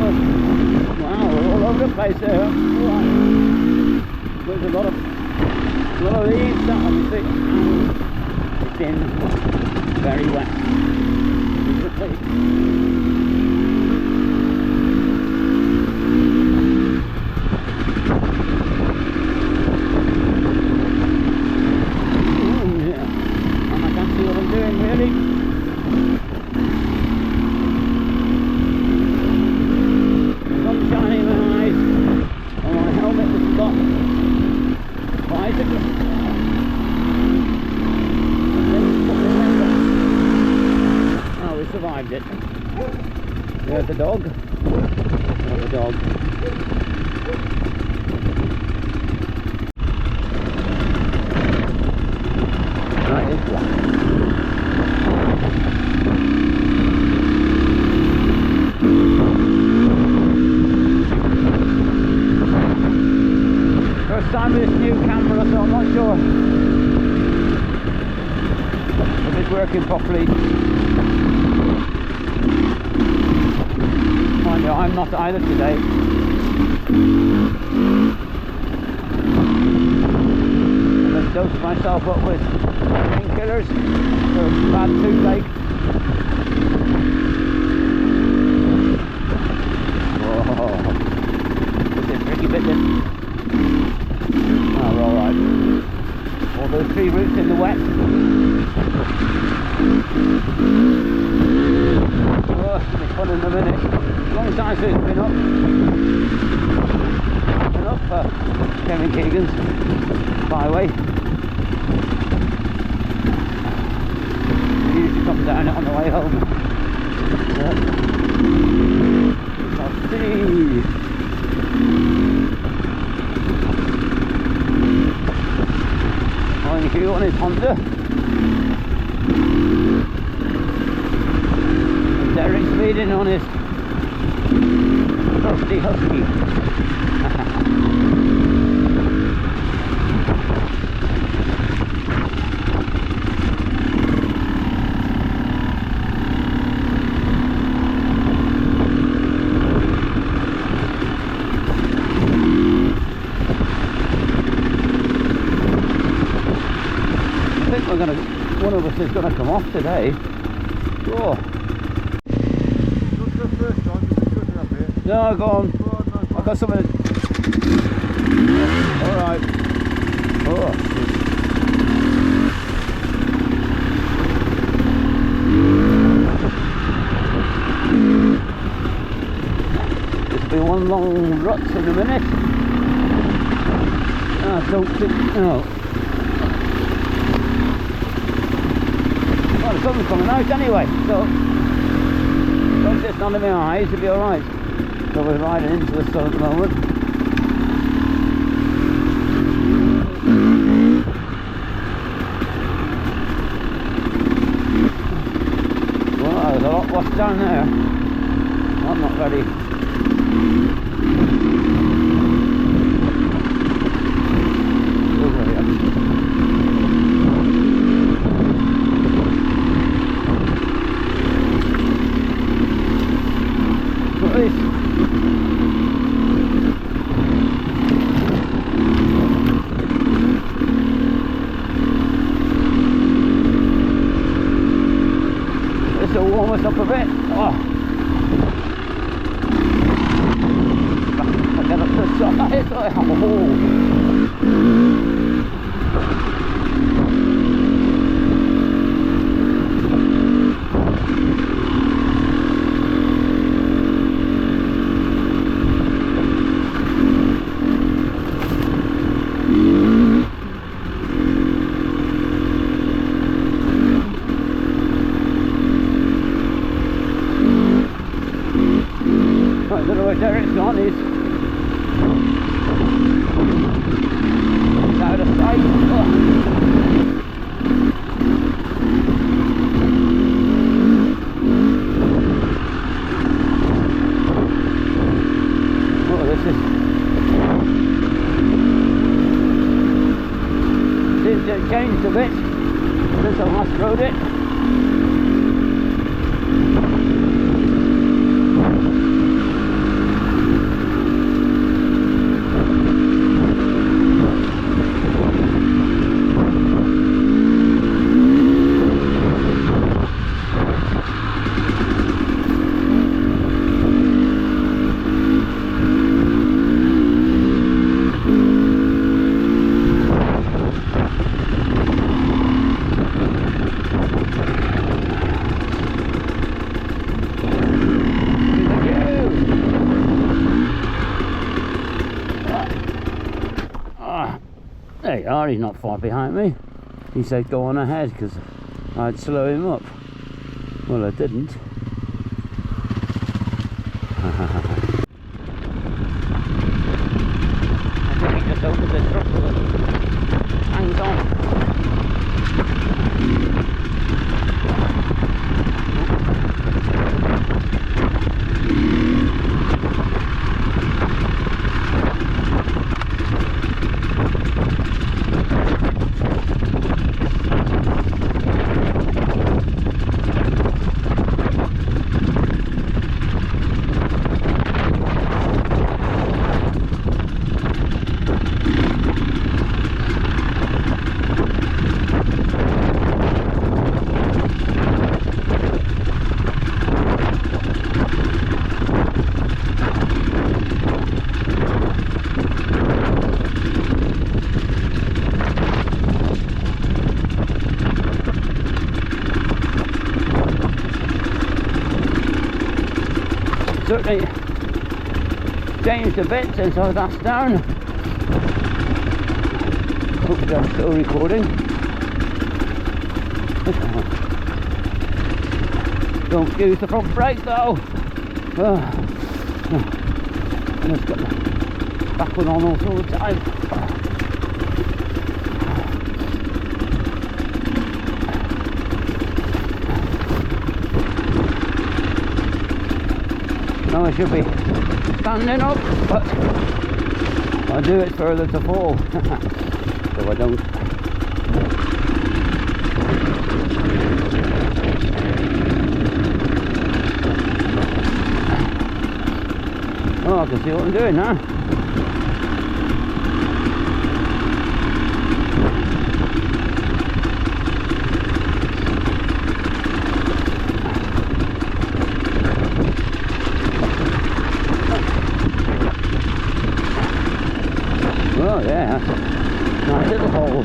Wow, we're all over the place there. Right. There's a lot of leaves that obviously, and it's been very wet. It. There's the dog. Oh, the dog. That is black. First time with this new camera, so I'm not sure if it's working properly. I'm not either today. I've dosed myself up with painkillers for bad toothache. Whoa. This is a tricky bit this. Oh, we're alright. All those tree roots in the wet. Oh, it'll be fun in a minute. Long time since it's been up. Been up for Kevin Keegan's byway. We usually come down it on the way home. I'll see. Flying Hugh on his Honda. And Derek's leading on his trusty Husky. I think one of us is going to come off today. Oh. No, go on. I've got something. Alright. Oh, this will be one long rut in a minute. I don't think. No. Well, the sun's coming out anyway, so once it's under my eyes, it'll be alright. So we're riding into the sun at the moment. Well, there's a lot washed down there. I'm not ready. This will warm us up a bit. Oh. I get up to the side. I don't know where Derek's gone. He's out of sight. Oh, this seems to have changed a bit since I last rode it. There you are, he's not far behind me. He said go on ahead because I'd slow him up. Well, I didn't. I think he just opened the truck so it hangs on. Certainly changed a bit since I was last down. Hopefully I'm still recording. Don't use the front brake though. I just got the back one on all the time. Now I should be standing up, but I do it further to fall, so I don't. Oh, I can see what I'm doing now. Oh yeah, nice little hole.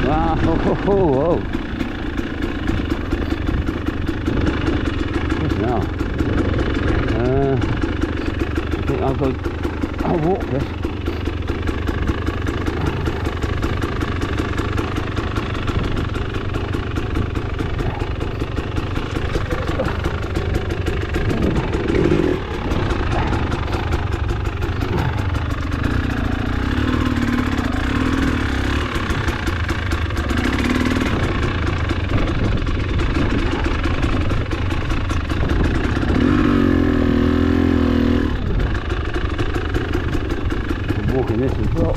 Wow, oh. Just now. I think I'll walk this. Walking this as well.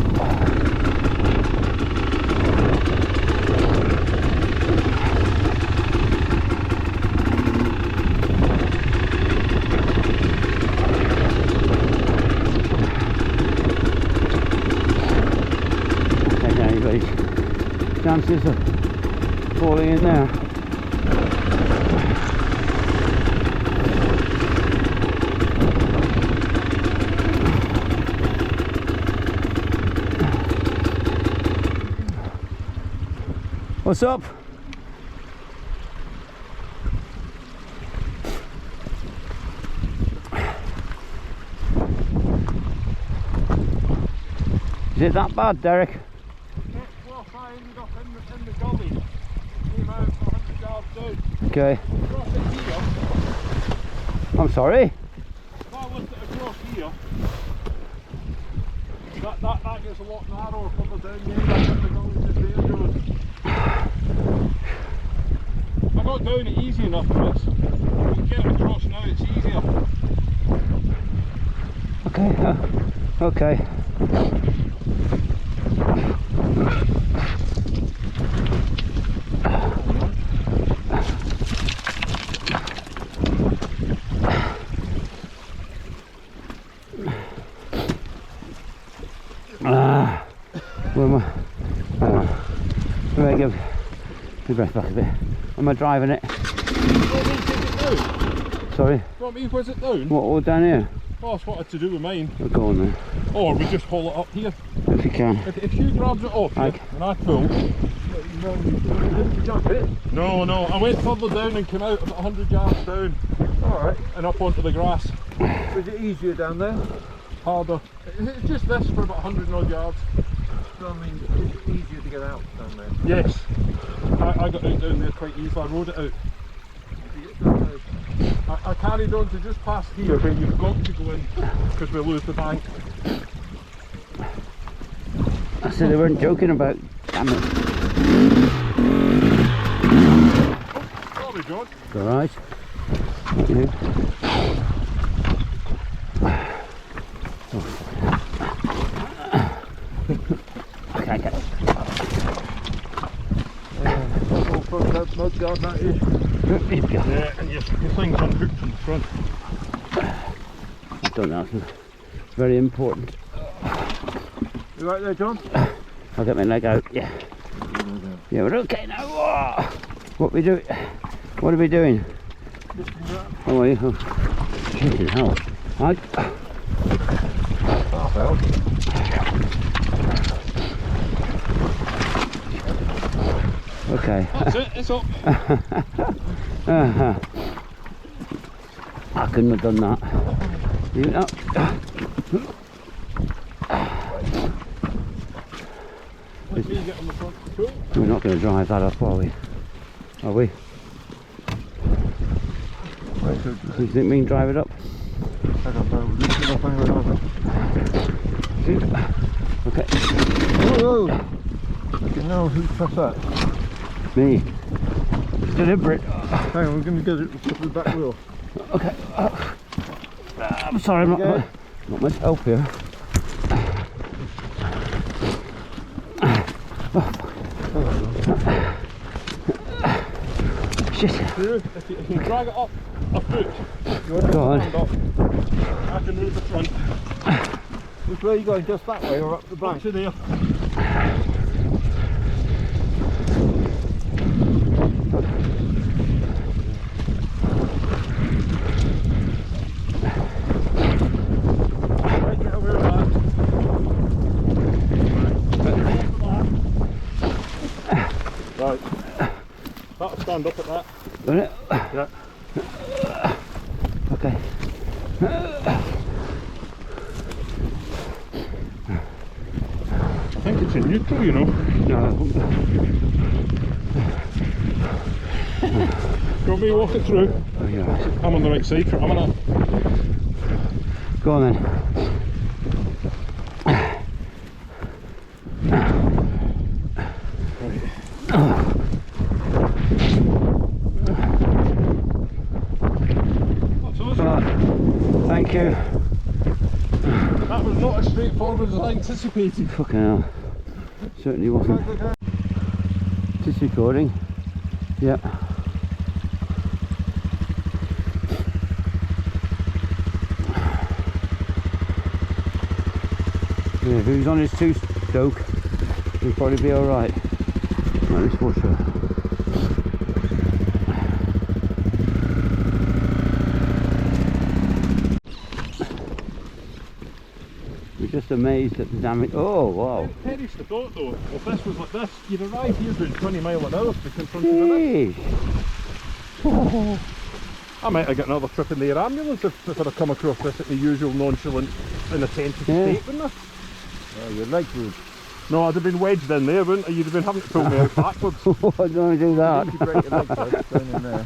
Take anybody's chances of falling in there. What's up? Is it that bad, Derek? Well, I ended up in the gully. Came out 100 yards down. Okay. Across it here. I'm sorry? If I lift it across here, that gets a lot narrower further down the end of the gully to the road. I got down it easy enough, but it's, you can get it across now, it's easier. Okay, okay. Where am I? Let me give the breath back a bit. Am I driving it? Sorry? What mean, where's it down? What, all down here? Oh, that's what I had to do with mine. We'll go on then. Or we just haul it up here. If you can. If you grab it off here, and I pull, No, you didn't jump it? No, no, I went further down and came out about 100 yards down. Alright. And up onto the grass. Was it easier down there? Harder. It's just this for about 100 odd yards. So I mean, is it easier to get out down there? Yes. I got out down there quite easily. I rode it out. I carried on to just past here where you've got to go in because we lose the bank. I said they weren't joking about, damn it. Sorry, John. It's alright. You. Okay, okay. All front that mud guard that is. Yeah, and your thing's unhooked from the front. I've done that. It's very important. You right there, John? I'll get my leg out. Yeah. Yeah, we're okay now. Whoa. What we doing? What are we doing? Oh, are you? Oh, shit, hell. Half out. Okay. That's it, it's up. I couldn't have done that. You know. Let me get on the front. Cool. We're not going to drive that up, are we? Are we? Do you think we can drive it up? I don't know. Lift it up anywhere. Okay. Whoa! You know who pressed that? Me. It's deliberate. Hang on, we're going to get it to the back wheel. Okay. I'm sorry, I'm not much help here. Shit. If you drag it up a foot, Go on. I can move the front. Which way are you going? Just that way or up the bank? Up to there. Right, get away with that. Right. That'll stand up at that. Got it? Yeah. Okay. I think it's in neutral, you know. No. Do you want me to walk it through? Oh, you're right. I'm on the right side. I'm on it. Go on then. Thank you. That was not as straightforward as I anticipated. Fucking hell. Certainly wasn't. Just recording. Yeah. Yeah, if he was on his two-stroke, he'd probably be alright. Right, let's watch her. We're just amazed at the damage. Oh, wow. Perish the thought though, if this was like this, you'd arrive here doing 20 miles an hour to be confronted with it. Jeez. I might have got another trip in the air ambulance if I'd have come across this at the usual nonchalant, inattentive state, wouldn't I? Oh, your legs would. No, I'd have been wedged in there, wouldn't I? You'd have been having to pull me out backwards. I don't want to do that. You break your legs out, going in there.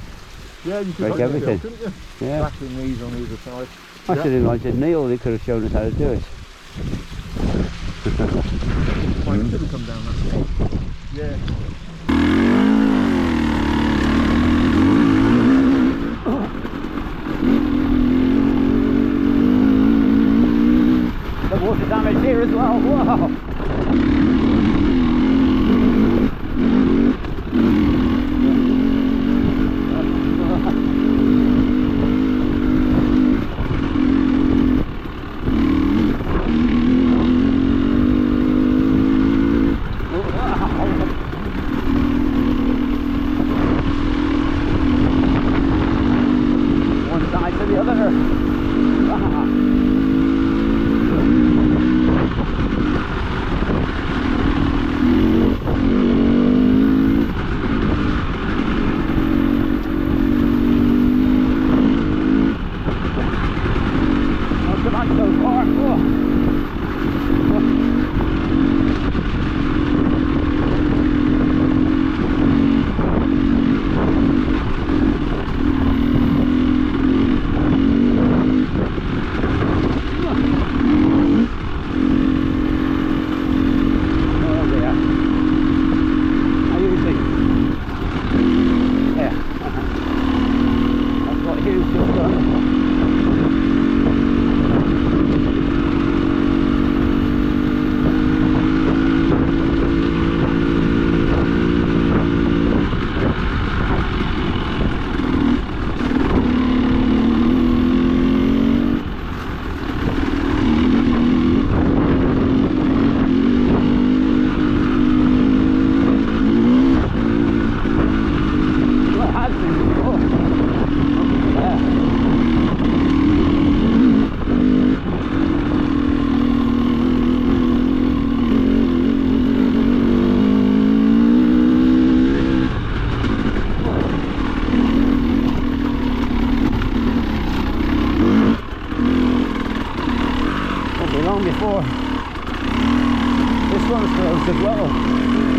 Yeah, you could Break hurt everything. yourself, couldn't you? Yeah. Back your knees on either side. I should have invited Neil, he could have shown us how to do it. Why should have come down that way? Yeah. The water damage here as well. Wow. One side to the other. before. This one's closed as well.